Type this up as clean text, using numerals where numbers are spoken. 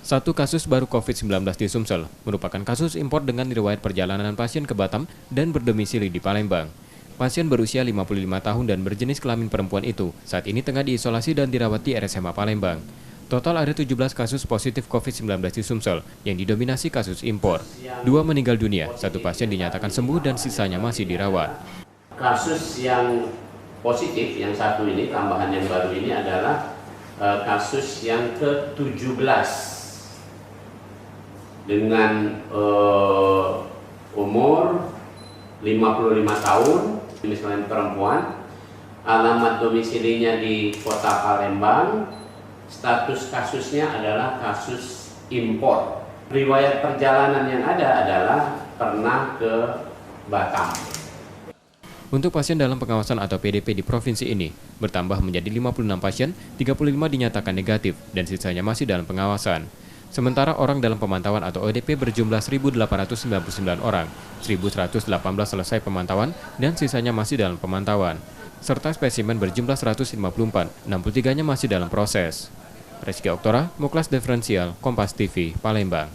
Satu kasus baru COVID-19 di Sumsel merupakan kasus impor dengan riwayat perjalanan pasien ke Batam dan berdomisili di Palembang. Pasien berusia 55 tahun dan berjenis kelamin perempuan itu saat ini tengah diisolasi dan dirawat di RSMA Palembang. Total ada 17 kasus positif COVID-19 di Sumsel yang didominasi kasus impor. 2 meninggal dunia, 1 pasien dinyatakan sembuh dan sisanya masih dirawat. Kasus yang positif, yang satu ini, tambahan yang baru ini adalah kasus yang ke-17 dengan umur 55 tahun, jenis kelamin perempuan, alamat domisilinya di Kota Palembang, status kasusnya adalah kasus impor. Riwayat perjalanan yang ada adalah pernah ke Batam. Untuk pasien dalam pengawasan atau PDP di provinsi ini, bertambah menjadi 56 pasien, 35 dinyatakan negatif, dan sisanya masih dalam pengawasan. Sementara orang dalam pemantauan atau ODP berjumlah 1.899 orang, 1.118 selesai pemantauan, dan sisanya masih dalam pemantauan. Serta spesimen berjumlah 154, 63-nya masih dalam proses. Rizky Oktora, Muklas Diferensial, Kompas TV, Palembang.